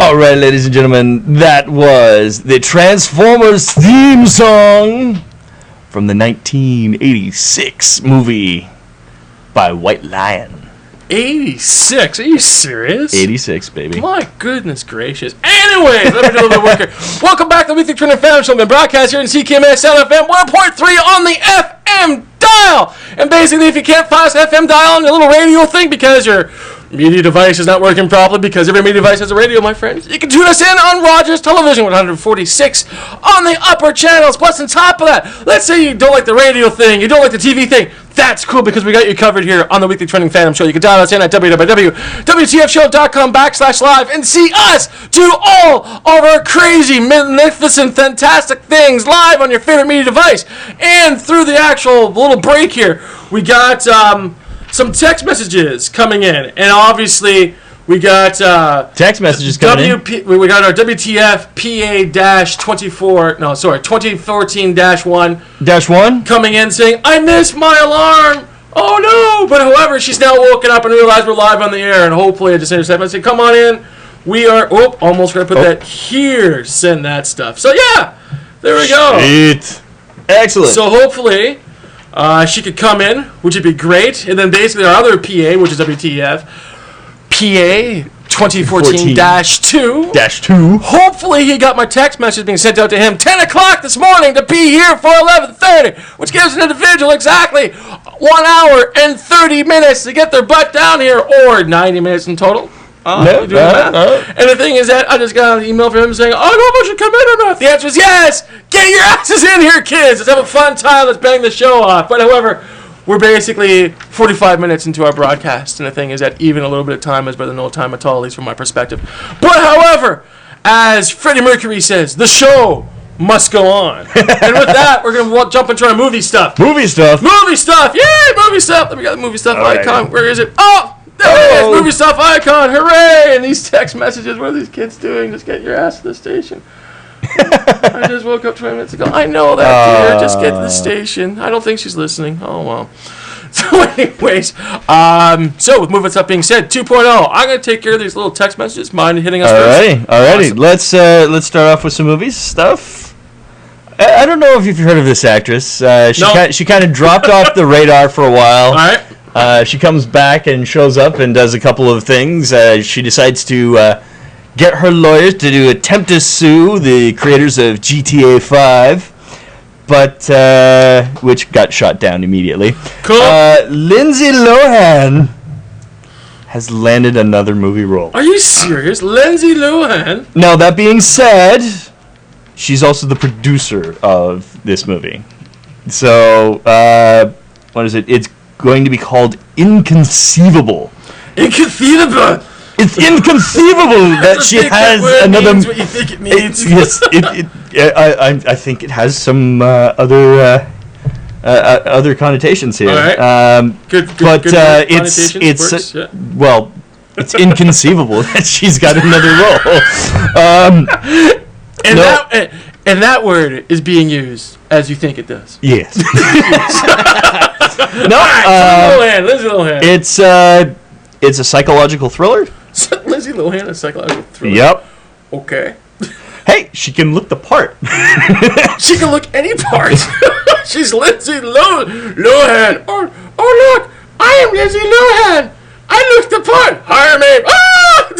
All right, ladies and gentlemen, that was the Transformers theme song from the 1986 movie by White Lion. 86? Are you serious? 86, baby. My goodness gracious. Anyways, let me do a little bit of work here. Welcome back to the Weekly Trending Fan Show. Been broadcast here in CKMS FM 1.3 on the FM dial. And basically, if you can't find us FM dial on your little radio thing because your media device is not working properly, because every media device has a radio, my friends, you can tune us in on Rogers Television 146 on the upper channels. Plus, on top of that, let's say you don't like the radio thing, you don't like the TV thing. That's cool, because we got you covered here on the Weekly Trending Fandom Show. You can dial us in at www.wtfshow.com/live and see us do all of our crazy, magnificent, fantastic things live on your favorite media device. And through the actual little break here, we got some text messages coming in, and obviously we got text messages coming in. We got our WTF PA-2014-1 coming in saying, "I missed my alarm. Oh no!" But however, she's now woken up and realized we're live on the air, and hopefully I just intercept and say, "Come on in. We are." Oh, almost gonna put that here. Send that stuff. So yeah, there we go. Sweet. Excellent. So hopefully she could come in, which would be great. And then basically our other PA, which is WTF, PA 2014-2. Hopefully he got my text message being sent out to him 10 o'clock this morning to be here for 11:30, which gives an individual exactly 1 hour and 30 minutes to get their butt down here, or 90 minutes in total. And the thing is that I just got an email from him saying, "I don't know if I should come in or not." The answer is yes. Get your asses in here, kids. Let's have a fun time. Let's bang the show off. But however, we're basically 45 minutes into our broadcast, and the thing is that even a little bit of time is better than no time at all, at least from my perspective. But however, as Freddie Mercury says, the show must go on. And with that, we're going to jump into our movie stuff. Movie stuff. Movie stuff. Yay, movie stuff. Let me get the movie stuff icon. Right. Where is it? Oh! There it is, movie stuff icon, hooray! And these text messages, what are these kids doing? Just get your ass to the station. I just woke up 20 minutes ago. I know that, dear. Just get to the station. I don't think she's listening. Oh, well. So anyways, so with moving stuff being said, 2.0, I'm going to take care of these little text messages. Mind hitting us first? Alrighty. Awesome. Let's start off with some movies stuff. I don't know if you've heard of this actress. She kind of dropped off the radar for a while. All right. She comes back and shows up and does a couple of things. She decides to get her lawyers to attempt to sue the creators of GTA 5, but which got shot down immediately. Cool. Lindsay Lohan has landed another movie role. Are you serious? Lindsay Lohan? Now, that being said, she's also the producer of this movie. So, what is it? It's going to be called Inconceivable. Inconceivable. It's inconceivable that she has another. Means what you think it means. Yes, I think it has some other connotations here. All right. Good it's yeah. Well, it's inconceivable that she's got another role. And that word is being used as you think it does. Yes. Lindsay Lohan. It's a psychological thriller. Lindsay Lohan, a psychological thriller. Yep. Okay. Hey, she can look the part. She can look any part. She's Lindsay Lohan. Oh, look, I am Lindsay Lohan. I look the part. Hire me. Ah!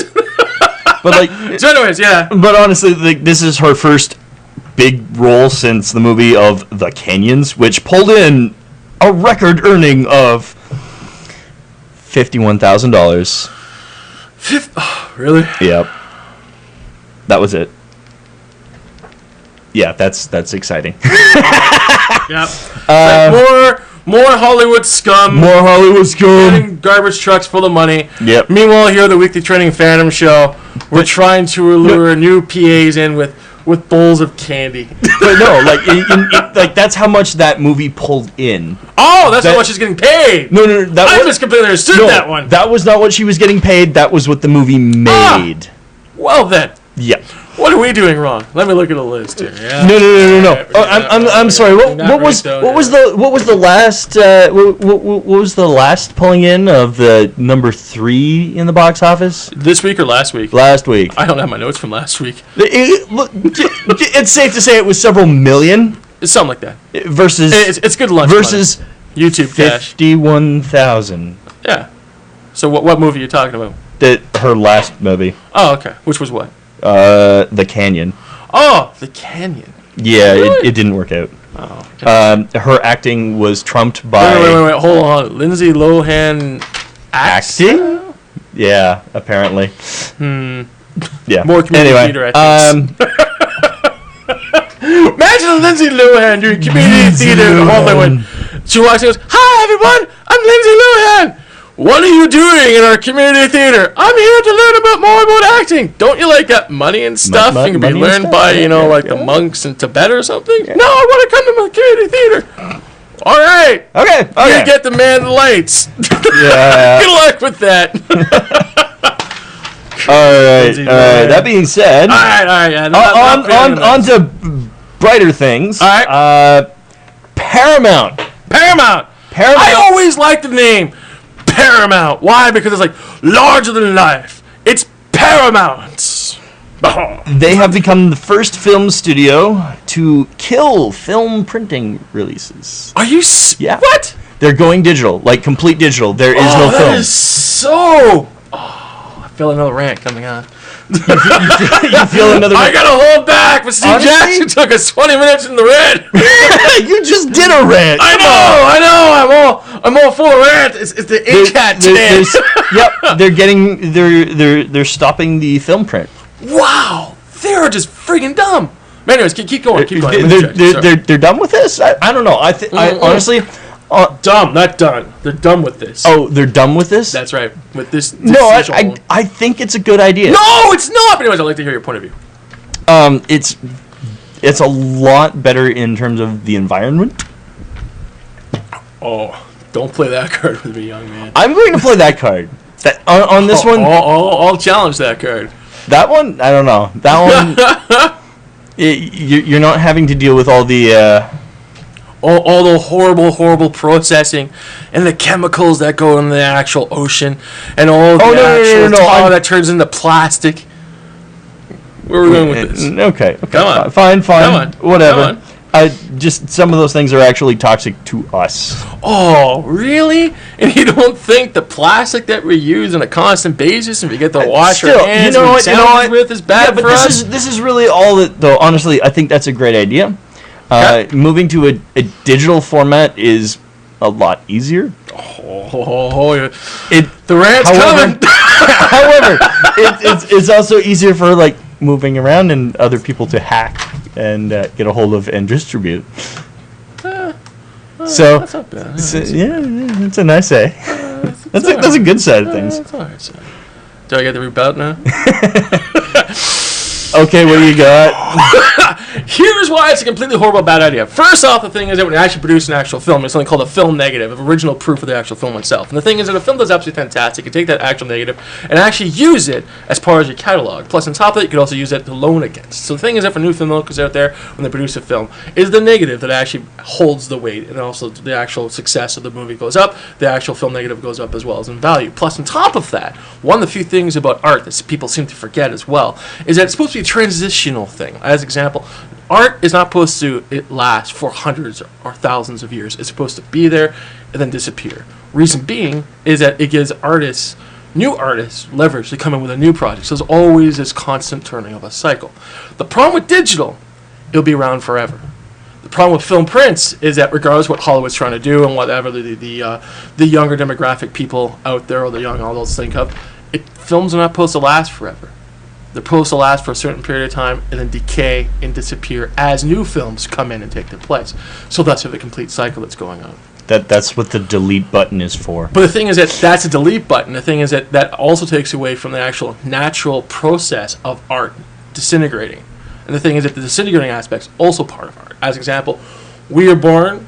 But so anyways, yeah. But honestly, this is her first big role since the movie of The Canyons, which pulled in a record earning of $51,000. Oh, really? Yep. That was it. Yeah, that's exciting. Yep. More Hollywood scum. More Hollywood scum. Getting garbage trucks full of money. Yep. Meanwhile, here at the Weekly Trending Phantom Show, we're trying to allure new PAs in with bowls of candy. But no, like that's how much that movie pulled in. Oh, that's how much she's getting paid. No, I just completely understood that one. That was not what she was getting paid. That was what the movie made. Well then. Yeah. What are we doing wrong? Let me look at the list here. Yeah. No. Oh, I'm sorry. What was the last pulling in of the number 3 in the box office? This week or last week? Last week. I don't have my notes from last week. It's safe to say it was several million. It's something like that. Versus it's good lunch versus money. YouTube cash. 51,000. Yeah. So what movie are you talking about? Her last movie. Oh, okay. Which was what? The Canyon. Oh, The Canyon. Yeah, Really? it didn't work out. Oh. Okay. Her acting was trumped by... Wait. Hold on. Lindsay Lohan acting? Yeah, apparently. Yeah. More community theater, I think. Imagine Lindsay Lohan doing community theater the whole thing. She walks in and goes, "Hi, everyone. I'm Lindsay Lohan. What are you doing in our community theater? I'm here to learn more about acting. Don't you like that money and stuff? You can be learned by, the monks in Tibet or something? Yeah. No, I want to come to my community theater. All right. Okay. You get the man the lights. Yeah. Good luck with that. All right. That being said, all right. Yeah, on to brighter things. All right. Paramount. I always liked the name Paramount. Why? Because it's like larger than life. It's Paramount. They have become the first film studio to kill film printing releases. Are you? Yeah. What? They're going digital, like complete digital. There is no film. That is so. Oh, I feel another rant coming on. You feel another. I gotta hold back, but Steve Jackson took us 20 minutes in the red. You just did a rant. I know. I'm all full of rant. It's the H-hat today. They're stopping the film print. Wow, they're just friggin' dumb. Anyways, keep going. They're done with this. I don't know. I honestly. Dumb, not done. They're done with this. Oh, they're done with this? That's right. With this. No, I think it's a good idea. No, it's not. But anyways, I'd like to hear your point of view. It's a lot better in terms of the environment. Oh, don't play that card with me, young man. I'm going to play that card. On this one, I'll challenge that card. That one, I don't know. That one, you're not having to deal with all the. All the horrible processing and the chemicals that go in the actual ocean and all the actual tar that turns into plastic. Where are we going with this? Okay. Come on. Fine. Come on. Whatever. Come on. Just some of those things are actually toxic to us. Oh, really? And you don't think the plastic that we use on a constant basis and we get to wash our hands with is bad for us? This is really all that, though. Honestly, I think that's a great idea. Moving to a digital format is a lot easier. The rant's coming. However, it's also easier for moving around and other people to hack and get a hold of and distribute. So that's not bad. It's a nice say. That's a good side of things. That's all right, so. Do I get the rebound now? Okay, what do you got? Here's why it's a completely horrible, bad idea. First off, the thing is that when you actually produce an actual film, it's something called a film negative, of original proof of the actual film itself. And the thing is that a film does absolutely fantastic. You take that actual negative and actually use it as part of your catalog. Plus, on top of it, you could also use it to loan against. So the thing is that for new filmmakers out there, when they produce a film, is the negative that actually holds the weight, and also the actual success of the movie goes up, the actual film negative goes up as well as in value. Plus, on top of that, one of the few things about art that people seem to forget as well is that it's supposed to be a transitional thing. As example, art is not supposed to last for hundreds or thousands of years. It's supposed to be there and then disappear. Reason being is that it gives new artists, leverage to come in with a new project. So there's always this constant turning of a cycle. The problem with digital, it'll be around forever. The problem with film prints is that regardless of what Hollywood's trying to do and whatever the younger demographic people out there or the young all those think of, films are not supposed to last forever. They're supposed to last for a certain period of time and then decay and disappear as new films come in and take their place. So that's the complete cycle that's going on. That's what the delete button is for. But the thing is that that's a delete button. The thing is that also takes away from the actual natural process of art disintegrating. And the thing is that the disintegrating aspect's also part of art. As example, we are born,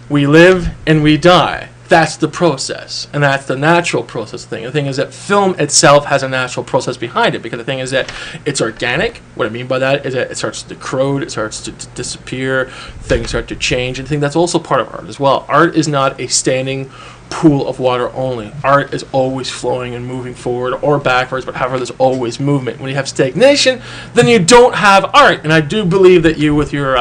we live, and we die. That's the process, and that's the natural process thing. The thing is that film itself has a natural process behind it, because the thing is that it's organic. What I mean by that is that it starts to corrode, it starts to disappear, things start to change, and I think that's also part of art as well. Art is not a standing pool of water only. Art is always flowing and moving forward or backwards, but however, there's always movement. When you have stagnation, then you don't have art. And I do believe that you, with your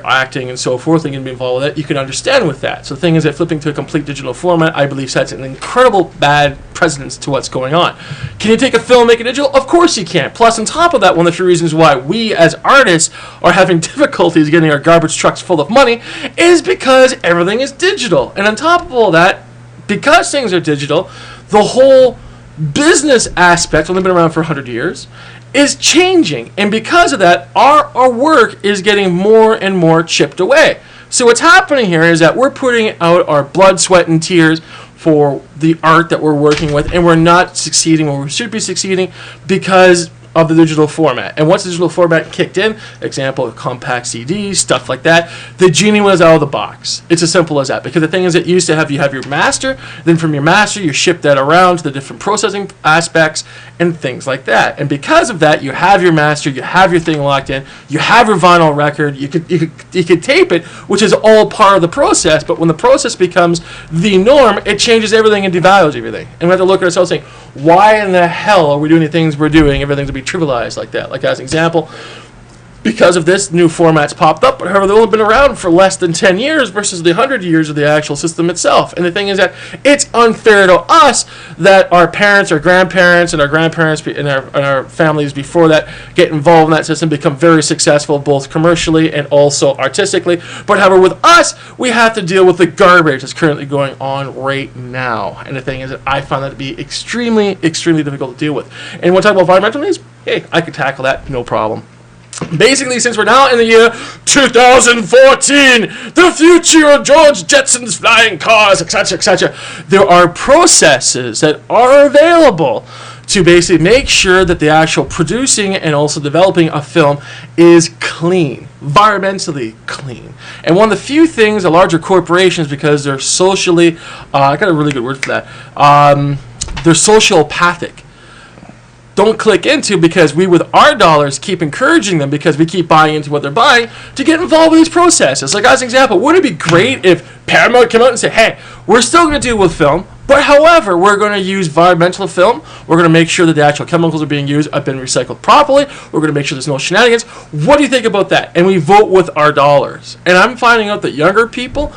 acting and so forth, and you can be involved with it, you can understand with that. So the thing is that flipping to a complete digital format, I believe, sets an incredible bad precedence to what's going on. Can you take a film and make it digital? Of course you can. Plus, on top of that, one of the few reasons why we as artists are having difficulties getting our garbage trucks full of money is because everything is digital. And on top of all that, because things are digital, the whole business aspect, only been around for 100 years, is changing. And because of that, our work is getting more and more chipped away. So what's happening here is that we're putting out our blood, sweat, and tears for the art that we're working with, and we're not succeeding where we should be succeeding because of the digital format. And once the digital format kicked in, example, compact CDs, stuff like that, the genie was out of the box. It's as simple as that. Because the thing is, it used to have, you have your master, then from your master, you ship that around to the different processing aspects and things like that. And because of that, you have your master, you have your thing locked in, you have your vinyl record, you could tape it, which is all part of the process. But when the process becomes the norm, it changes everything and devalues everything. And we have to look at ourselves saying, why in the hell are we doing the things we're doing, everything to be trivialized like that? Like as an example, because of this, new formats popped up, but however, they've only been around for less than 10 years versus the 100 years of the actual system itself. And the thing is that it's unfair to us that our parents, our grandparents, and our grandparents and our families before that get involved in that system, become very successful both commercially and also artistically. But however, with us, we have to deal with the garbage that's currently going on right now. And the thing is that I find that to be extremely, extremely difficult to deal with. And when we talk about environmental needs, hey, I could tackle that, no problem. Basically, since we're now in the year 2014, the future of George Jetson's flying cars, etc., etc., there are processes that are available to basically make sure that the actual producing and also developing a film is clean, environmentally clean. And one of the few things the larger corporations, because they're socially, I got a really good word for that, they're sociopathic, don't click into, because we with our dollars keep encouraging them, because we keep buying into what they're buying, to get involved with these processes. Like as an example, wouldn't it be great if Paramount came out and said, hey, we're still going to deal with film, but however, we're going to use environmental film, we're going to make sure that the actual chemicals are being used have been recycled properly, we're going to make sure there's no shenanigans. What do you think about that? And we vote with our dollars. And I'm finding out that younger people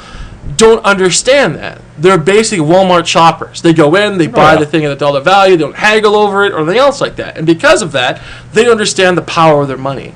don't understand that. They're basically Walmart shoppers. They go in, they buy the thing at the dollar value, they don't haggle over it or anything else like that. And because of that, they don't understand the power of their money.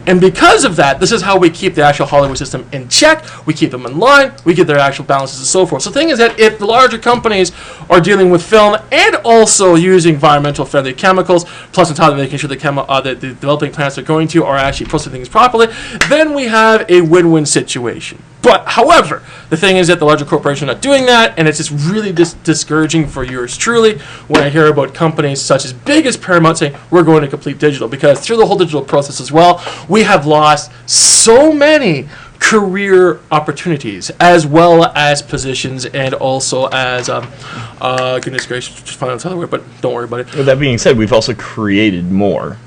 And because of that, this is how we keep the actual Hollywood system in check. We keep them in line. We get their actual balances and so forth. So the thing is that if the larger companies are dealing with film and also using environmental friendly chemicals, plus on top of making sure the developing plants they're going to are actually processing things properly, then we have a win-win situation. But, however, the thing is that the larger corporations are not doing that, and it's just really discouraging for yours truly when I hear about companies such as big as Paramount saying, we're going to complete digital, because through the whole digital process as well, we have lost so many career opportunities, as well as positions, and also as, goodness gracious, just find out another word, but don't worry about it. With that being said, we've also created more.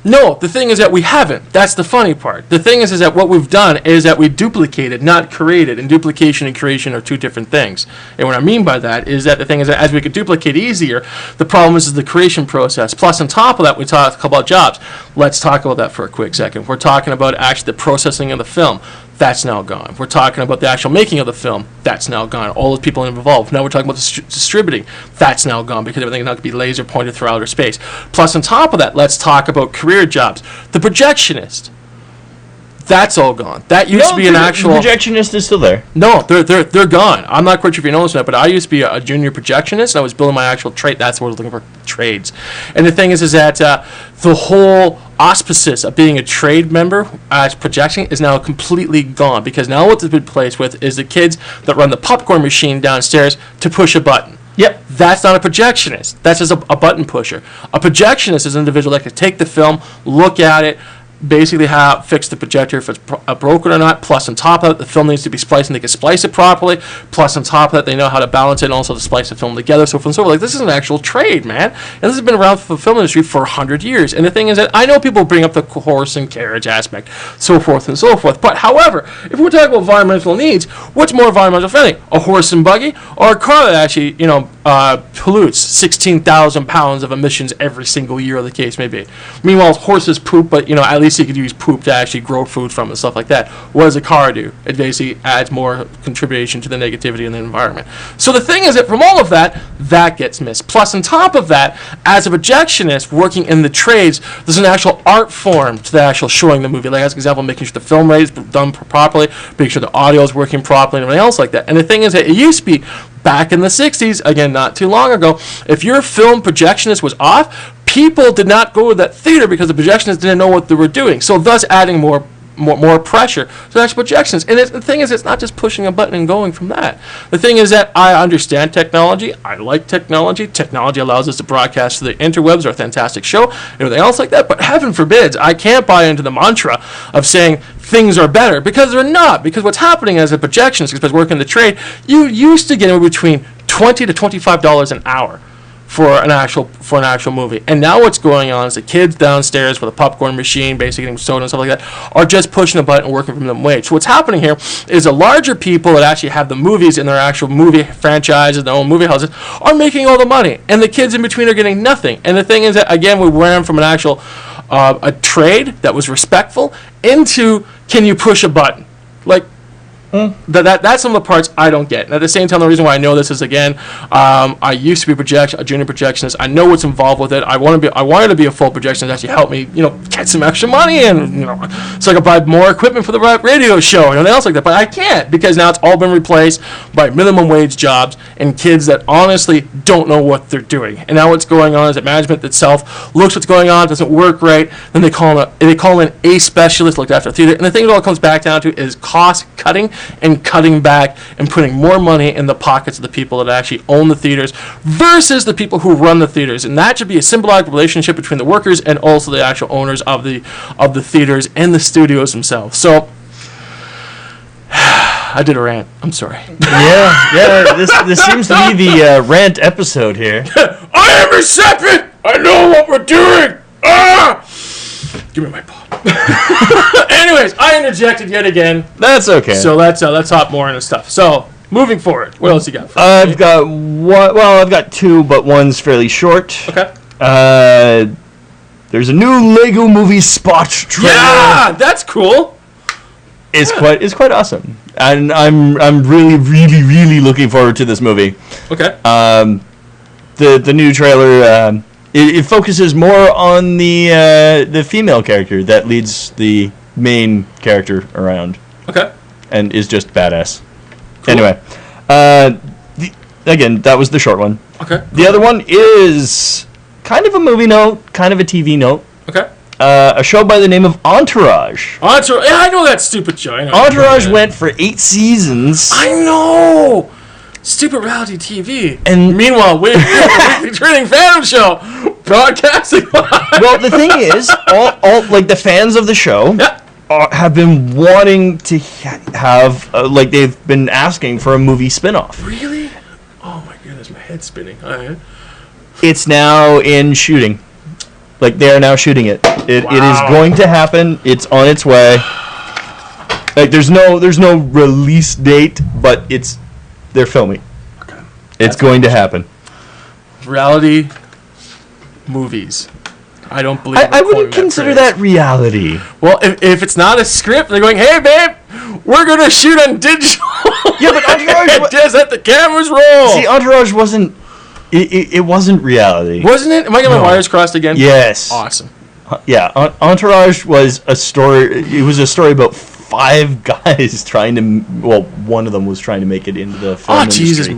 No, the thing is that we haven't. That's the funny part. The thing is that what we've done is that we duplicated, not created. And duplication and creation are two different things. And what I mean by that is that the thing is that as we could duplicate easier, the problem is the creation process. Plus, on top of that, we talk about jobs. Let's talk about that for a quick second. We're talking about actually the processing of the film. That's now gone. We're talking about the actual making of the film. That's now gone. All those people involved. Now we're talking about the distributing. That's now gone, because everything is now going to be laser pointed through outer space. Plus, on top of that, let's talk about career jobs. The projectionist. That's all gone. That used to be an actual... The projectionist is still there. No, they're gone. I'm not quite sure if you noticed that, but I used to be a junior projectionist, and I was building my actual trade. That's what I was looking for, trades. And the thing is that the whole auspices of being a trade member as projection is now completely gone, because now what they've been placed with is the kids that run the popcorn machine downstairs to push a button. Yep, that's not a projectionist. That's just a button pusher. A projectionist is an individual that can take the film, look at it, basically fix the projector if it's broken or not. Plus, on top of it, the film needs to be spliced, and they can splice it properly. Plus, on top of it, they know how to balance it and also to splice the film together. So, from so like this is an actual trade, man. And this has been around for the film industry for 100 years. And the thing is that I know people bring up the horse and carriage aspect, so forth and so forth. But, however, if we're talking about environmental needs, what's more environmental friendly? A horse and buggy or a car that actually, pollutes 16,000 pounds of emissions every single year, or the case may be. Meanwhile, horses poop, but at least you could use poop to actually grow food from and stuff like that. What does a car do? It basically adds more contribution to the negativity in the environment. So the thing is that from all of that, that gets missed. Plus, on top of that, as a projectionist working in the trades, there's an actual art form to the actual showing the movie. Like, as an example, making sure the film rate is done properly, making sure the audio is working properly, and everything else like that. And the thing is that it used to be back in the 60s, again, not too long ago, if your film projectionist was off, people did not go to that theater because the projectionists didn't know what they were doing. So thus adding more pressure to the actual projections. And the thing is, it's not just pushing a button and going from that. The thing is that I understand technology. I like technology. Technology allows us to broadcast to the interwebs, our fantastic show, and everything else like that. But heaven forbids, I can't buy into the mantra of saying things are better, because they're not. Because what's happening as a projectionist, because working in the trade, you used to get in between $20 to $25 an hour for an actual movie. And now what's going on is the kids downstairs with a popcorn machine, basically getting soda and stuff like that, are just pushing a button and working from minimum wage. So what's happening here is the larger people that actually have the movies in their actual movie franchises, their own movie houses, are making all the money. And the kids in between are getting nothing. And the thing is that, again, we went from an actual a trade that was respectful into, can you push a button? Like, that's some of the parts I don't get. And at the same time, the reason why I know this is, again, I used to be a junior projectionist. I know what's involved with it. I wanted to be a full projectionist to actually help me, get some extra money and, so I could buy more equipment for the radio show and everything else like that. But I can't, because now it's all been replaced by minimum wage jobs and kids that honestly don't know what they're doing. And now what's going on is that management itself looks what's going on, doesn't work right, then they call in a specialist to look after the theater. And the thing it all comes back down to is cost cutting and cutting back and putting more money in the pockets of the people that actually own the theaters versus the people who run the theaters. And that should be a symbiotic relationship between the workers and also the actual owners of the theaters and the studios themselves. So I did a rant. I'm sorry. Yeah. This seems to be the rant episode here. I am receptive. I know what we're doing. Give me my pop. Anyways, I interjected yet again. That's okay. So let's hop more into stuff. So moving forward, what else you got? I've got one. Well, I've got two, but one's fairly short. Okay. There's a new Lego Movie spot trailer. Yeah, that's cool. It's quite awesome, and I'm really looking forward to this movie. Okay. The new trailer. It focuses more on the female character that leads the main character around. Okay. And is just badass. Cool. Anyway, again, that was the short one. Okay. The other one is kind of a movie note, kind of a TV note. Okay. A show by the name of Entourage. Entourage. Yeah, I know that stupid show. Entourage went for 8 seasons. I know. Stupid reality TV. And meanwhile, we're the Trading Phantom Show broadcasting. Well, the thing is, all like the fans of the show have been wanting to have they've been asking for a movie spin-off. Really? Oh my goodness, my head's spinning. All right. It's now in shooting. Like, they are now shooting it. It is going to happen. It's on its way. Like, there's no release date, but they're filming. Okay. It's going to happen. Reality movies. I don't believe I wouldn't consider that reality. Well, if it's not a script, they're going, hey, babe, we're going to shoot on digital. Yeah, but Entourage... Just let the cameras roll. See, Entourage wasn't... It wasn't reality. Wasn't it? Am I getting my wires crossed again? Yes. Awesome. Yeah, Entourage was a story... It was a story about 5 guys trying to... Well, one of them was trying to make it into the film industry. Jesus,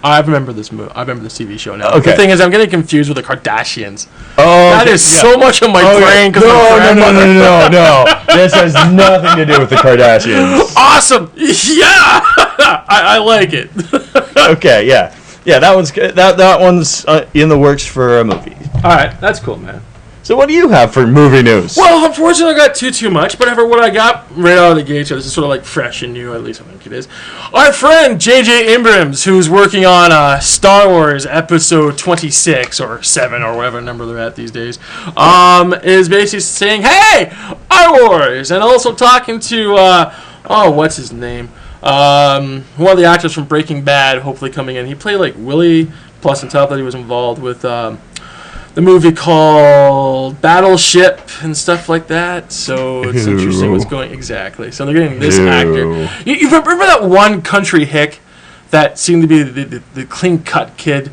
I remember this movie. I remember this TV show now. Okay. The thing is, I'm getting confused with the Kardashians. Oh, that is so much of my brain. No. This has nothing to do with the Kardashians. Awesome. Yeah. I like it. Okay, yeah. Yeah, that one's in the works for a movie. All right, that's cool, man. So what do you have for movie news? Well, unfortunately, I got too much, but for what I got right out of the gate, so this is sort of like fresh and new, at least I think it is. Our friend J.J. Abrams, who's working on Star Wars Episode 26 or 7 or whatever number they're at these days, is basically saying, "Hey, Star Wars," and also talking to what's his name? One of the actors from Breaking Bad, hopefully coming in. He played like Willie. Plus, on top of that, he was involved with the movie called Battleship and stuff like that. So it's interesting what's going exactly. So they're getting this actor. You remember that one country hick that seemed to be the clean cut kid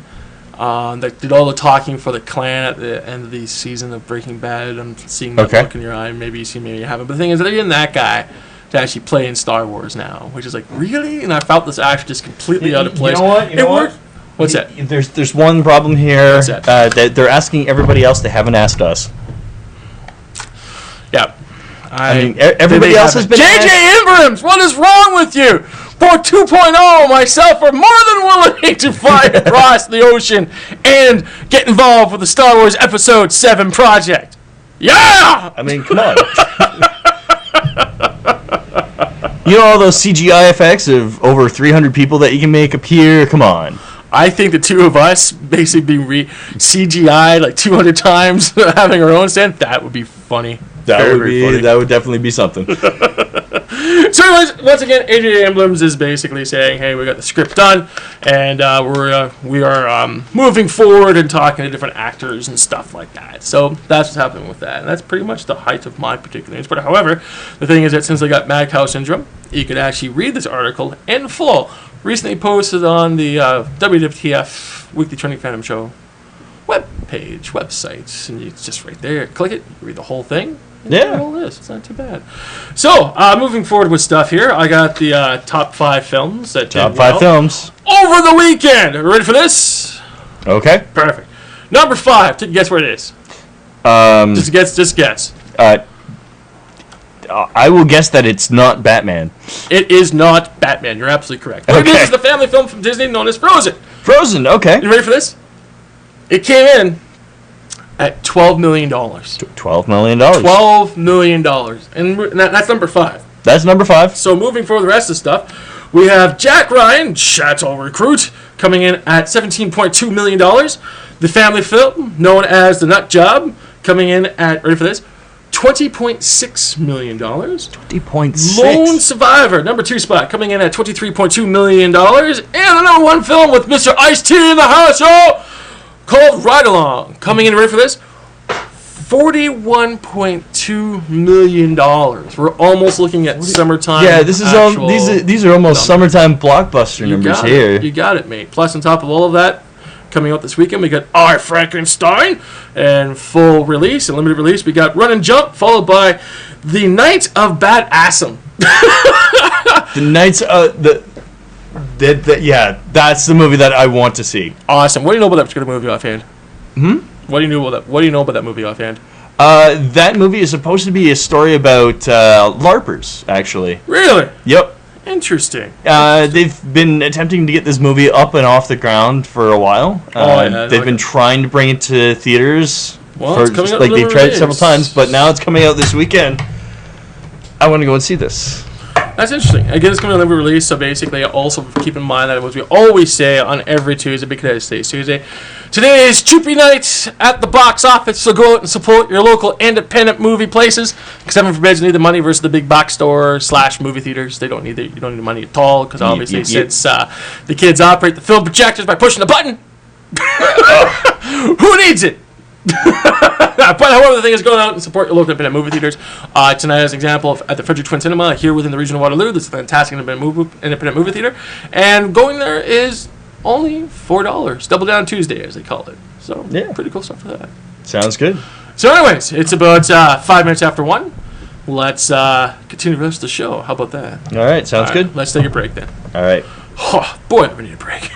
that did all the talking for the clan at the end of the season of Breaking Bad? I'm seeing that look in your eye. Maybe you see, maybe you haven't. But the thing is, they're getting that guy to actually play in Star Wars now, which is like, really? And I felt this actor just completely out of place. You know what? What's that? There's one problem here. What's that? That they're asking everybody else. They haven't asked us. Yeah. I mean, everybody else has been J.J. Abrams, what is wrong with you? For 2.0, myself are more than willing to fly across the ocean and get involved with the Star Wars Episode 7 project. Yeah! I mean, come on. You know all those CGI effects of over 300 people that you can make appear? Come on. I think the two of us basically being CGI'd like 200 times, having our own stand, that would be funny. That would definitely be something. So anyways, once again, AJ Abrams is basically saying, hey, we got the script done, and we are moving forward and talking to different actors and stuff like that. So that's what's happening with that. And that's pretty much the height of my particular news. But however, the thing is that since I got mad cow syndrome, you could actually read this article in full. Recently posted on the WWTF Weekly Trending Fandom Show website, and it's just right there. Click it, read the whole thing. Yeah, all this. It's not too bad. So, moving forward with stuff here, I got the top 5 films that did well films over the weekend. Are you ready for this? Okay. Perfect. Number 5. Take a guess where it is. Just guess. I will guess that it's not Batman. It is not Batman. You're absolutely correct. Okay. This is the family film from Disney known as Frozen. Frozen, okay. You ready for this? It came in at $12 million. $12 million. $12 million. And that's number 5. That's number 5. So moving forward, the rest of the stuff, we have Jack Ryan, Chateau Recruit, coming in at $17.2 million. The family film, known as The Nut Job, coming in at, ready for this, $20.6 million. $20.6. Lone Survivor, number 2 spot, coming in at $23.2 million. And the number 1 film with Mr. Ice-T in the house, called Ride Along, coming in, ready for this, $41.2 million. We're almost looking at summertime. Yeah, this is these are almost summertime blockbuster numbers here. You got it, mate. Plus, on top of all of that, coming out this weekend, we got I, Frankenstein, and full release and limited release. We got Run and Jump, followed by The Night of Bad Assam. The Nights of yeah, that's the movie that I want to see. Awesome. What do you know about that particular movie offhand? What do you know about that? What do you know about that movie offhand? That movie is supposed to be a story about LARPers, actually. Really? Yep. Interesting. They've been attempting to get this movie up and off the ground for a while. They've been trying to bring it to theaters. Well, it's coming out they've tried several times, but now it's coming out this weekend. I want to go and see this. That's interesting. Again, it's coming out every release, so basically also keep in mind that, as we always say on every Tuesday, because today's Tuesday, today is Troopy Night at the box office, so go out and support your local independent movie places, because heaven forbid you need the money versus the big box store / movie theaters. You don't need the money at all, because obviously since the kids operate the film projectors by pushing the button, who needs it? But however, the thing is, go out and support your local independent movie theaters. Tonight, as an example, at the Frederick Twin Cinema here within the region of Waterloo, this is a fantastic independent movie theater, and going there is only $4. Double Down Tuesday, as they call it. So, pretty cool stuff for that. Sounds good. So, anyways, it's about 5 minutes after 1. Let's continue the rest of the show. How about that? All right, sounds good. Let's take a break then. All right. Oh, boy, we need a break.